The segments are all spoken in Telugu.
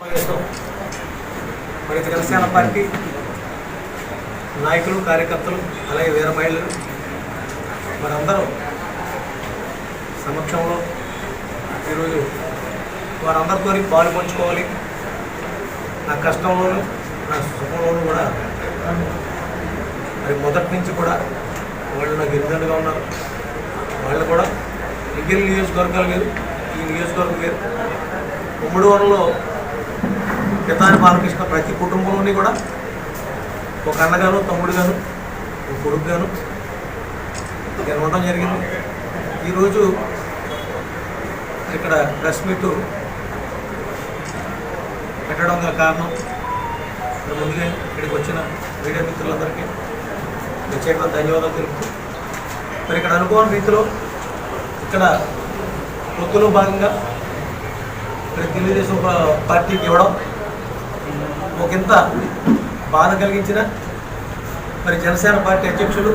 మరి జనసేన పార్టీ నాయకులు కార్యకర్తలు అలాగే వీర మహిళలు మరందరూ సమక్షంలో ఈరోజు వారందరితో పాలు పంచుకోవాలి. నా కష్టంలోనూ నా సుఖంలోనూ కూడా మరి మొదటి నుంచి కూడా వాళ్ళు నాకు ఎన్నిదండగా ఉన్నారు. వాళ్ళు కూడా మిగిలిన నియోజకవర్గాలు వేరు, ఈ నియోజకవర్గం వేరు. ఉమ్మడి వరంలో పితాని బాలకృష్ణ ప్రతి కుటుంబంలోని కూడా ఒక అన్నగాను, తమ్ముడుగాను, ఒక కొడుకుగాను నేను ఉండడం జరిగింది. ఈరోజు ఇక్కడ ప్రెస్ మీట్ పెట్టడం గల కారణం ముందుగా ఇక్కడికి వచ్చిన మీడియా మిత్రులందరికీ ప్రత్యేకంగా ధన్యవాదాలు తెలుపుతూ మరి ఇక్కడ అనుకోని రీతిలో ఇక్కడ పొత్తులో భాగంగా మరి తెలుగుదేశం పార్టీకి ఇవ్వడం ఒకంత బాధ కలిగించిన మరి జనసేన పార్టీ అధ్యక్షులు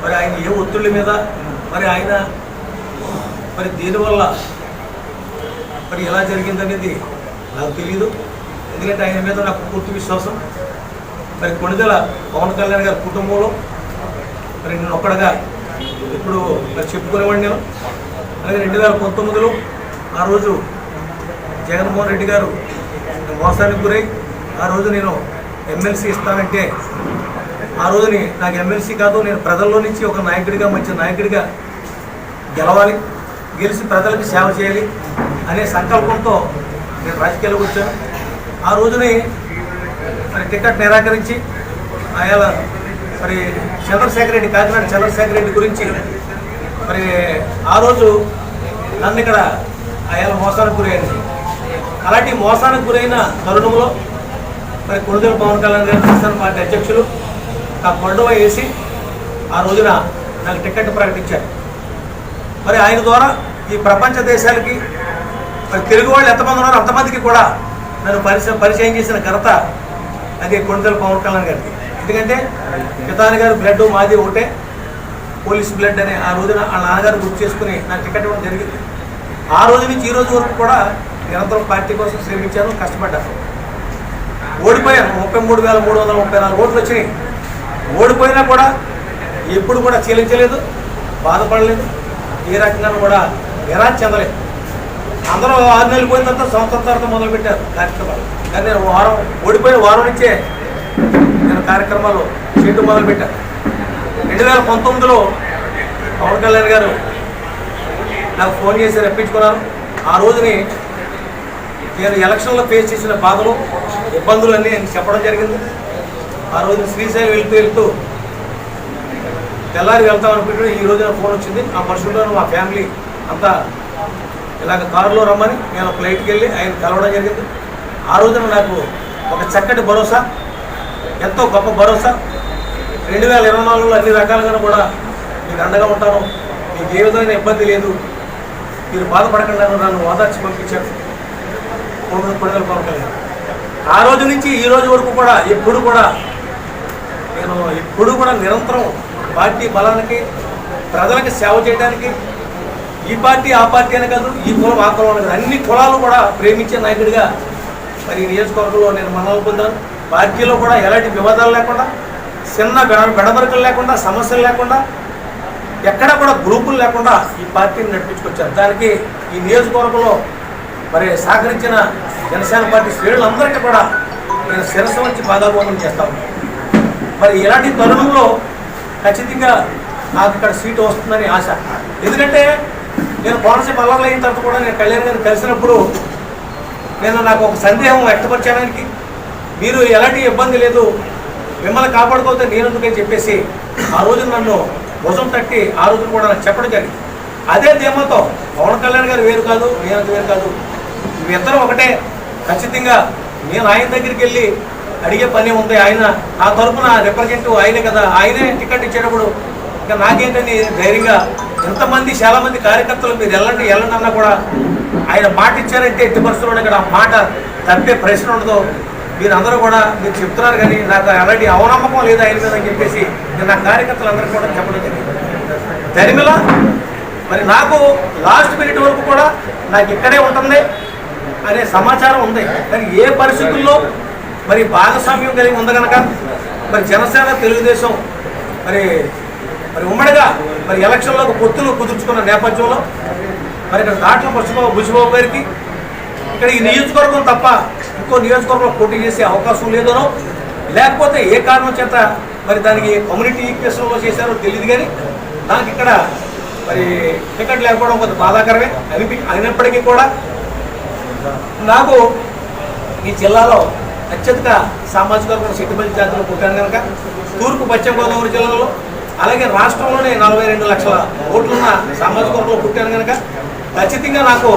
మరి ఆయన ఏ ఒత్తిళ్ళ మీద మరి ఆయన మరి దీనివల్ల మరి ఎలా జరిగిందనేది నాకు తెలియదు. ఎందుకంటే ఆయన మీద నాకు పూర్తి విశ్వాసం. మరి కొణిదెల పవన్ కళ్యాణ్ గారి కుటుంబంలో మరి నేను ఒక్కడగా ఇప్పుడు మరి చెప్పుకునేవాడిని. నేను అలాగే 2019లో ఆ రోజు జగన్మోహన్ రెడ్డి గారు మోసానికి గురై ఆ రోజు నేను ఎమ్మెల్సీ ఇస్తానంటే ఆ రోజుని నాకు ఎమ్మెల్సీ కాదు, నేను ప్రజల్లో నుంచి ఒక నాయకుడిగా, మంచి నాయకుడిగా గెలవాలి, గెలిచి ప్రజలకు సేవ చేయాలి అనే సంకల్పంతో నేను రాజకీయాలకు వచ్చాను. ఆ రోజుని మరి టికెట్ నిరాకరించి ఆయన మరి చంద్రశేఖర్ రెడ్డి, కాకినాడ చంద్రశేఖర్ రెడ్డి గురించి మరి ఆ రోజు నన్ను ఇక్కడ ఆయన మోసానికి గురైంది. అలాంటి మోసానికి గురైన తరుణంలో మరి కొణిదెల పవన్ కళ్యాణ్ గారు జనసేన పార్టీ అధ్యక్షులు ఆ కొండవ వేసి ఆ రోజున నాకు టికెట్ ప్రకటించారు. మరి ఆయన ద్వారా ఈ ప్రపంచ దేశాలకి మరి తెలుగు వాళ్ళు ఎంతమంది ఉన్నారో అంతమందికి కూడా నన్ను పరిచయం చేసిన ఘనత అది కొణిదెల పవన్ కళ్యాణ్ గారికి. ఎందుకంటే పితాని గారు బ్లడ్ మాది ఒకటే, పోలీస్ బ్లడ్ అని ఆ రోజున ఆ నాన్నగారు గుర్తు చేసుకుని నాకు టికెట్ ఇవ్వడం జరిగింది. ఆ రోజు నుంచి ఈ రోజు వరకు కూడా నిరంతరం పార్టీ కోసం శ్రమించాను, కష్టపడ్డాను. ఓడిపోయాను. 33,334 ఓట్లు వచ్చినాయి. ఓడిపోయినా కూడా ఎప్పుడు కూడా చీలించలేదు, బాధపడలేదు, ఏ రకంగా కూడా నిరాశ చెందలేదు. అందరూ 6 నెలలు పోయిన తర్వాత సంవత్సరం తర్వాత మొదలుపెట్టారు కార్యక్రమాలు. కానీ నేను ఓడిపోయిన వారం నుంచే నేను కార్యక్రమాలు చేయడం మొదలుపెట్టాను. 2019లో పవన్ కళ్యాణ్ గారు నాకు ఫోన్ చేసి రప్పించుకున్నారు. ఆ రోజుని నేను ఎలక్షన్లో ఫేస్ చేసిన బాధలు, ఇబ్బందులు అన్నీ చెప్పడం జరిగింది. ఆ రోజు శ్రీశైలం వెళ్తూ తెల్లారి వెళ్తాం అనుకుంటే ఈ రోజున ఫోన్ వచ్చింది. ఆ పరిస్థితుల్లో మా ఫ్యామిలీ అంతా ఇలాగ కారులో రమ్మని నేను ఫ్లైట్కి వెళ్ళి ఆయన కలవడం జరిగింది. ఆ రోజున నాకు ఒక చక్కటి భరోసా, ఎంతో గొప్ప భరోసా. 2024లో అన్ని రకాలుగా కూడా మీకు అండగా ఉంటాను, మీకు ఏ విధమైన ఇబ్బంది లేదు, మీరు బాధపడకుండా నన్ను ఓదార్చి పంపించారు కొణిదెల పవన్ కళ్యాణ్. ఆ రోజు నుంచి ఈ రోజు వరకు కూడా ఎప్పుడు కూడా నిరంతరం పార్టీ బలానికి, ప్రజలకి సేవ చేయడానికి, ఈ పార్టీ ఆ పార్టీ అని కాదు, ఈ కులం ఆ కులం అని కాదు, అన్ని కులాలు కూడా ప్రేమించే నాయకుడిగా మరి ఈ నియోజకవర్గంలో నేను మన్నలు పొందాను. పార్టీలో కూడా ఎలాంటి వివాదాలు లేకుండా, చిన్న బెడబరకలు లేకుండా, సమస్యలు లేకుండా, ఎక్కడ కూడా గ్రూపులు లేకుండా ఈ పార్టీని నడిపించుకొచ్చారు. దానికి ఈ నియోజకవర్గంలో మరి సహకరించిన జనసేన పార్టీ శ్రేణులందరికీ కూడా నేను శిరస్సు నుంచి పాదాభివందనం చేస్తాను. మరి ఇలాంటి తరుణంలో ఖచ్చితంగా నాకు ఇక్కడ సీటు వస్తుందని ఆశ. ఎందుకంటే నేను కోనసీమ అల్లర్లు అయిన తర్వాత కూడా నేను కళ్యాణ్ గారిని కలిసినప్పుడు నాకు ఒక సందేహం వ్యక్తపరిచడానికి, మీరు ఎలాంటి ఇబ్బంది లేదు, మిమ్మల్ని కాపాడుకోతే నేనెందుకని చెప్పేసి ఆ రోజు నన్ను భుజం తట్టి ఆ రోజు కూడా నాకు చెప్పడం జరిగింది. అదే ధీమాతో పవన్ కళ్యాణ్ గారు వేరు కాదు, నేను వేరు కాదు, ఇద్దరం ఒకటే. ఖచ్చితంగా నేను ఆయన దగ్గరికి వెళ్ళి అడిగే పని ఉంది. ఆయన నా తరఫున రిప్రజెంటివ్ ఆయనే కదా, ఆయనే టికెట్ ఇచ్చేటప్పుడు ఇంకా నాకేంటని ధైర్యంగా ఎంతమంది చాలామంది కార్యకర్తలు మీరు వెళ్ళండి అన్నా కూడా ఆయన మాట ఇచ్చారంటే ఎట్టి పరిస్థితుల్లో ఇక్కడ ఆ మాట తప్పే ప్రశ్న ఉండదు. మీరందరూ కూడా మీరు చెప్తున్నారు కానీ నాకు అలాంటి అవనమ్మకం లేదు ఆయన మీద అని చెప్పేసి నేను నా కార్యకర్తలందరికీ కూడా చెప్పడం జరిగింది. దరిమిలా మరి నాకు లాస్ట్ మినిట్ వరకు కూడా నాకు ఇక్కడే ఉంటుంది, అనే సమాచారం ఉంది. కానీ ఏ పరిస్థితుల్లో మరి భాగస్వామ్యం కలిగి ఉంది కనుక మరి జనసేన తెలుగుదేశం మరి ఉమ్మడిగా మరి ఎలక్షన్లో పొత్తులు కుదుర్చుకున్న నేపథ్యంలో మరి ఇక్కడ దాంట్లో బుచ్చిబాబు గారికి ఇక్కడ ఈ నియోజకవర్గం తప్ప ఇంకో నియోజకవర్గంలో పోటీ చేసే అవకాశం లేదనో లేకపోతే ఏ కారణం చేత మరి దానికి కమ్యూనిటీ ఈక్వేషన్లో చేశారో తెలియదు. కానీ నాకు ఇక్కడ మరి టికెట్ లేకపోవడం కొంత బాధాకరమే అయినప్పటికీ కూడా నాకు ఈ జిల్లాలో అత్యధిక సామాజిక వర్గం సెట్టిపల్లి జాతిలో పుట్టాను కనుక తూర్పు పశ్చిమ గోదావరి జిల్లాలో అలాగే రాష్ట్రంలోనే 42 లక్షల ఓట్లున్న సామాజిక వర్గంలో పుట్టాను కనుక ఖచ్చితంగా నాకు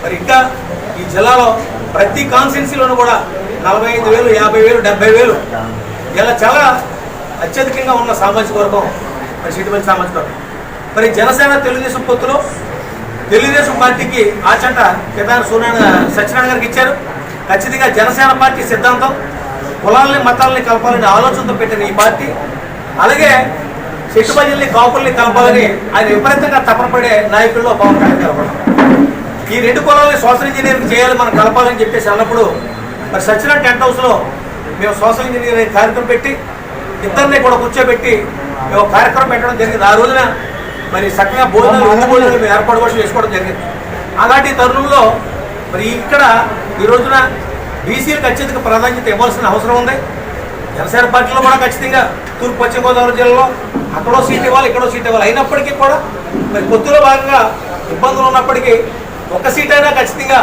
మరి ఇంకా ఈ జిల్లాలో ప్రతి కాన్స్టిట్యున్సీలోనూ కూడా 45,000, 50,000, 70,000 ఇలా చాలా అత్యధికంగా ఉన్న సామాజిక వర్గం మరి సెట్టిపల్లి సామాజిక వర్గం. మరి జనసేన తెలుగుదేశం పొత్తులో తెలుగుదేశం పార్టీకి ఆచంట కేదార్ సత్యనారాయణ గారికి ఇచ్చారు. ఖచ్చితంగా జనసేన పార్టీ సిద్ధాంతం కులాలని మతాలని కలపాలని ఆలోచనతో పెట్టిన ఈ పార్టీ అలాగే సెట్టుబల్లిని కాపుల్ని కలపాలని ఆయన విపరీతంగా తపన పడే నాయకుల్లో పవన్ కళ్యాణ్ కలపడం. ఈ రెండు కులాలని సోషల్ ఇంజనీరింగ్ చేయాలి మనం కలపాలని చెప్పేసి అన్నప్పుడు మరి సత్యనారాయణ టెంట్ హౌస్లో మేము సోషల్ ఇంజనీరింగ్ కార్యక్రమం పెట్టి ఇద్దరిని కూడా కూర్చోబెట్టి మేము కార్యక్రమం పెట్టడం జరిగింది. ఆ రోజున మరి చక్కగా భోజనాలు మేము ఏర్పాటు కూడా చేసుకోవడం జరిగింది. అలాంటి తరుణంలో మరి ఇక్కడ ఈ రోజున బీసీలకు అత్యధిక ప్రాధాన్యత ఇవ్వాల్సిన అవసరం ఉంది. జనసేన పార్టీలో కూడా ఖచ్చితంగా తూర్పు పశ్చిమ గోదావరి జిల్లాలో అక్కడో సీట్ ఇవ్వాలి, ఇక్కడో సీట్ ఇవ్వాలి. అయినప్పటికీ కూడా మరి పొత్తులో భాగంగా ఇబ్బందులు ఉన్నప్పటికీ ఒక్క సీట్ అయినా ఖచ్చితంగా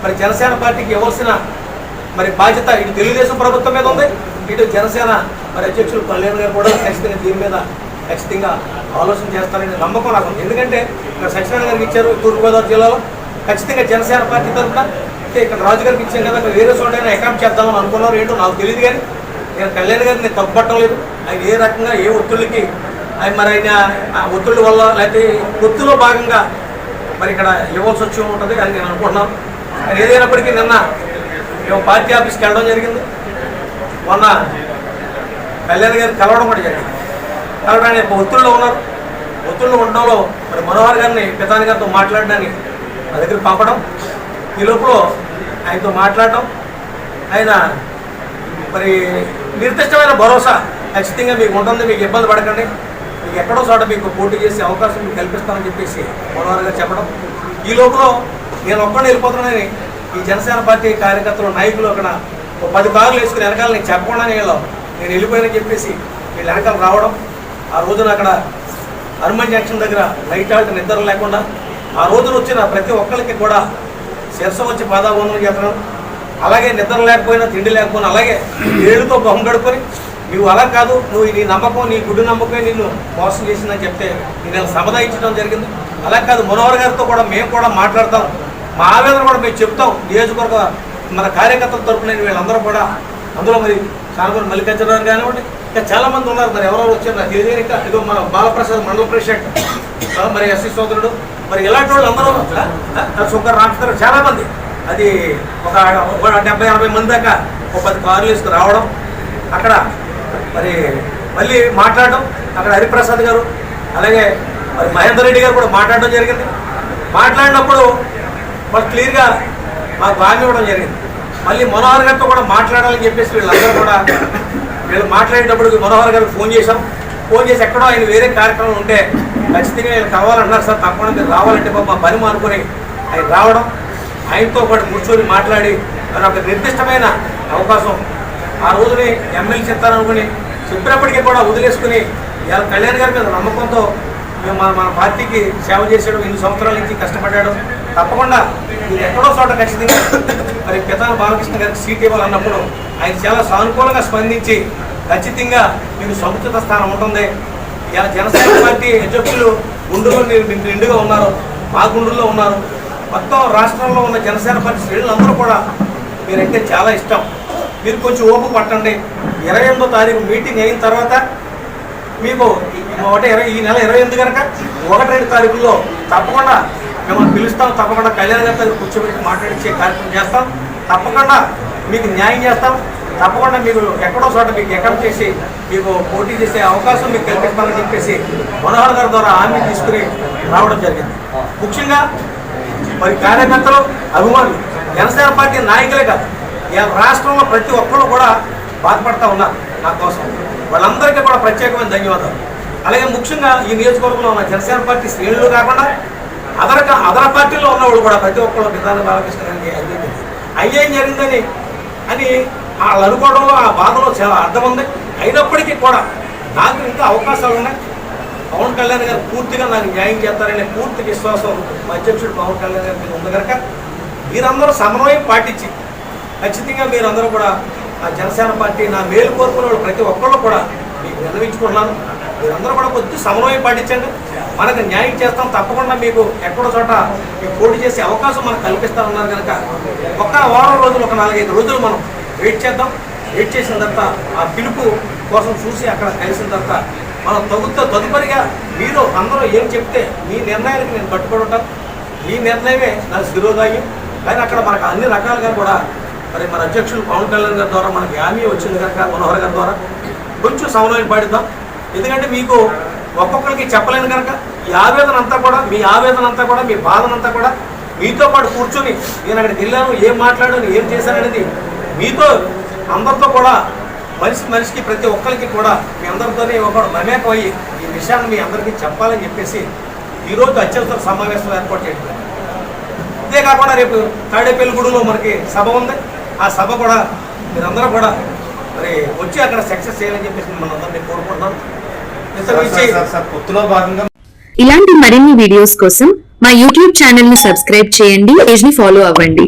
మరి జనసేన పార్టీకి ఇవ్వాల్సిన మరి బాధ్యత ఇటు తెలుగుదేశం ప్రభుత్వం మీద ఉంది, ఇటు జనసేన మరి అధ్యక్షులు కళ్యాణ్ గారు కూడా ఖచ్చితంగా దీని మీద ఖచ్చితంగా ఆలోచన చేస్తారనే నమ్మకం నాకు ఉంది. ఎందుకంటే ఇక్కడ సత్యనారాయణ గారికి ఇచ్చారు తూర్పుగోదావరి జిల్లాలో, ఖచ్చితంగా జనసేన పార్టీ తరఫున ఇక్కడ రాజు గారికి ఇచ్చాం కదా వేరే చోటైనా అకాంక్ష చేద్దామని అనుకున్నారు. ఏంటో నాకు తెలియదు. కానీ నేను కళ్యాణ్ గారిని నేను తప్పుపట్టడం లేదు. ఆయన ఏ రకంగా ఏ ఒత్తిళ్ళకి మరి ఆయన ఒత్తిళ్ళ వల్ల లేకపోతే ఒత్తిడిలో భాగంగా మరి ఇక్కడ ఇవ్వాల్సి వచ్చి ఉంటుంది అని నేను అనుకుంటున్నాను. కానీ ఏదైనప్పటికీ నిన్న మేము పార్టీ ఆఫీస్కి వెళ్ళడం జరిగింది. మొన్న కళ్యాణ్ గారిని కలవడం కూడా జరిగింది. కలవడానికి ఒత్తిడిలో ఉన్నారు. ఒత్తిడిలో ఉండడంలో మరి మనోహర్ గారిని పితాని గారితో మాట్లాడడానికి మా దగ్గర పంపడం, ఈ లోపల ఆయనతో మాట్లాడటం, ఆయన మరి నిర్దిష్టమైన భరోసా ఖచ్చితంగా మీకు ఉంటుంది, మీకు ఇబ్బంది పడకండి, మీకు ఎక్కడో చోట మీకు పోటీ చేసే అవకాశం మీకు కల్పిస్తామని చెప్పేసి మనోహర్ గారు చెప్పడం. ఈ లోపల నేను ఒక్కడే వెళ్ళిపోతున్నానని ఈ జనసేన పార్టీ కార్యకర్తలు నాయకులు అక్కడ 10 కార్లు వేసుకుని వెనకాల నేను చెప్పకుండానే నేను వెళ్ళిపోయానని చెప్పేసి వీళ్ళు వెనకాల రావడం. ఆ రోజున అక్కడ హనుమాన్ జంక్షన్ దగ్గర నైట్ హాల్ట్ నిద్ర లేకుండా ఆ రోజున వచ్చిన ప్రతి ఒక్కరికి కూడా శిరస వచ్చి పాదాబంధనం చేస్తున్నాం. అలాగే నిద్ర లేకపోయినా తిండి లేకపోయినా అలాగే ఏళ్ళతో బొమ్మ గడుపుకొని నువ్వు అలా కాదు, నువ్వు నీ నమ్మకం నీ గుడ్డు నమ్మకమే నిన్ను మోసం చేసిందని చెప్తే నేను సమాధానించడం జరిగింది. అలా కాదు మనోహర్ గారితో కూడా మేము కూడా మాట్లాడతాం, మా ఆవేదన కూడా మేము చెప్తాం. నియోజకవర్గ మన కార్యకర్తల తరపున వీళ్ళందరూ కూడా అందులో మరి సానపల్లి మల్లికార్జునరావు కానివ్వండి ఇంకా చాలామంది ఉన్నారు. మరి ఎవరెవరు వచ్చారు నాకు తెలియదు. ఇంకా ఇదో మన బాలప్రసాద్ మండల ప్రెసిడెంట్ మరి ఎస్సీ సోదరుడు మరి ఇలాంటి వాళ్ళు అందరూ సుంకర్ రామచంద్ర చాలామంది అది ఒక 70-80 మంది దాకా 10 కార్లు వేసుకుని రావడం, అక్కడ మరి మళ్ళీ మాట్లాడడం, అక్కడ హరిప్రసాద్ గారు అలాగే మరి మహేందర్ రెడ్డి గారు కూడా మాట్లాడడం జరిగింది. మాట్లాడినప్పుడు వాళ్ళు క్లియర్గా మాకు హామీ ఇవ్వడం జరిగింది. మళ్ళీ మనోహర్ గారితో కూడా మాట్లాడాలని చెప్పేసి వీళ్ళందరూ కూడా వీళ్ళు మాట్లాడేటప్పుడు మనోహర్ గారికి ఫోన్ చేశాం. ఫోన్ చేసి ఎక్కడో ఆయన వేరే కార్యక్రమం ఉంటే ఖచ్చితంగా వీళ్ళు కావాలన్నారు సార్, తప్పకుండా మీరు రావాలంటే మా పని మానుకొని ఆయన రావడం, ఆయనతో పాటు కూర్చొని మాట్లాడి మరి ఒక నిర్దిష్టమైన అవకాశం ఆ రోజుని ఎమ్మెల్యే చెప్తారనుకుని చెప్పినప్పటికీ కూడా వదిలేసుకుని ఇలా కళ్యాణ్ గారి మీద నమ్మకంతో మేము మన పార్టీకి సేవ చేసాడు, 2 సంవత్సరాల నుంచి కష్టపడ్డాడు. తప్పకుండా మీరు ఎక్కడో చోట ఖచ్చితంగా మరి పితాని బాలకృష్ణ గారికి సీట్ ఇవ్వాలన్నప్పుడు ఆయన చాలా సానుకూలంగా స్పందించి ఖచ్చితంగా మీకు సముచిత స్థానం ఉంటుంది. ఇలా జనసేన పార్టీ అధ్యక్షులు గుంటూరులో నిండుగా ఉన్నారు, మా గుంటూరులో ఉన్నారు. మొత్తం రాష్ట్రంలో ఉన్న జనసేన పార్టీ శ్రేణులందరూ కూడా మీరంటే చాలా ఇష్టం. మీరు కొంచెం ఓపు పట్టండి. 28వ తారీఖు మీటింగ్ అయిన తర్వాత మీకు ఈ నెల 28 కనుక 1-2 తారీఖుల్లో తప్పకుండా మిమ్మల్ని పిలుస్తాం. తప్పకుండా కళ్యాణ్ గారి దగ్గర కూర్చోబెట్టి మాట్లాడించే కార్యక్రమం చేస్తాం. తప్పకుండా మీకు న్యాయం చేస్తాం. తప్పకుండా మీకు ఎక్కడో చోట మీకు ఎక్కడ చేసి మీకు పోటీ చేసే అవకాశం మీకు కల్పిస్తామని చెప్పేసి మనోహర్ గారి ద్వారా హామీ తీసుకుని రావడం జరిగింది. ముఖ్యంగా మరి కార్యకర్తలు అభిమానులు జనసేన పార్టీ నాయకులే కాదు, రాష్ట్రంలో ప్రతి ఒక్కరు కూడా బాధపడతా ఉన్నారు నా కోసం. వాళ్ళందరికీ కూడా ప్రత్యేకమైన ధన్యవాదాలు. అలాగే ముఖ్యంగా ఈ నియోజకవర్గంలో ఉన్న జనసేన పార్టీ శ్రేణులు కాకుండా అదర పార్టీలో ఉన్నవాళ్ళు కూడా ప్రతి ఒక్కరు విధాన బాలకృష్ణ గారికి అన్యాయం జరిగిందని వాళ్ళు అనుకోవడంలో ఆ బాధలో చాలా అర్థం ఉంది. అయినప్పటికీ కూడా నాకు ఇంకా అవకాశాలు ఉన్నాయి. పవన్ కళ్యాణ్ గారు పూర్తిగా నాకు న్యాయం చేస్తారనే పూర్తి విశ్వాసం మా అధ్యక్షుడు పవన్ కళ్యాణ్ గారి మీద ఉంది కనుక మీరందరూ సమన్వయం పాటించి ఖచ్చితంగా మీరందరూ కూడా ఆ జనసేన పార్టీ నా మేలు కోరుకునే వాళ్ళు ప్రతి ఒక్కళ్ళు కూడా మీకు విన్నవించుకుంటున్నాను. మీరందరూ కూడా కొద్ది సమన్వయం పాటించండి. మనకు న్యాయం చేస్తాం. తప్పకుండా మీకు ఎక్కడో చోట మీకు పోటీ చేసే అవకాశం మనకు కల్పిస్తామన్నారు కనుక ఒక వారం రోజులు, ఒక 4-5 రోజులు మనం వెయిట్ చేద్దాం. వెయిట్ చేసిన తర్వాత ఆ పిలుపు కోసం చూసి అక్కడ కలిసిన తర్వాత మనం తదుపరిగా మీరు అందరూ ఏం చెప్తే మీ నిర్ణయానికి నేను కట్టుబడి ఉంటాను. మీ నిర్ణయమే నా శిరోధాయం. కానీ అక్కడ మనకు అన్ని రకాలుగా కూడా మరి మన అధ్యక్షులు పవన్ కళ్యాణ్ గారి ద్వారా మనకి హామీ వచ్చింది కనుక మనోహర్ గారి ద్వారా కొంచెం సమన్వయం పాటిద్దాం. ఎందుకంటే మీకు ఒక్కొక్కరికి చెప్పలేను కనుక ఈ ఆవేదన అంతా కూడా, మీ ఆవేదన అంతా కూడా, మీ బాధనంతా కూడా మీతో పాటు కూర్చొని నేను అక్కడికి వెళ్ళాను, ఏం మాట్లాడాను, ఏం చేశాననేది మీతో అందరితో కూడా మనిషికి ప్రతి ఒక్కరికి కూడా మీ అందరితోనే ఒకరు మమేకం అయ్యి ఈ విషయాన్ని మీ అందరికీ చెప్పాలని చెప్పేసి ఈరోజు అత్యవసర సమావేశం ఏర్పాటు చేయడం. ఇదే కాకుండా రేపు తాడేపల్లిగూడలో మనకి సభ ఉంది. ఆ సభ కూడా మీరందరూ కూడా మరి వచ్చి అక్కడ సక్సెస్ చేయాలని చెప్పేసి మనందరినీ కోరుకుంటున్నాను. ఇలాంటి మరిన్ని వీడియోస్ కోసం మా యూట్యూబ్ ఛానల్ ని సబ్స్క్రైబ్ చేయండి, పేజ్ ని ఫాలో అవ్వండి.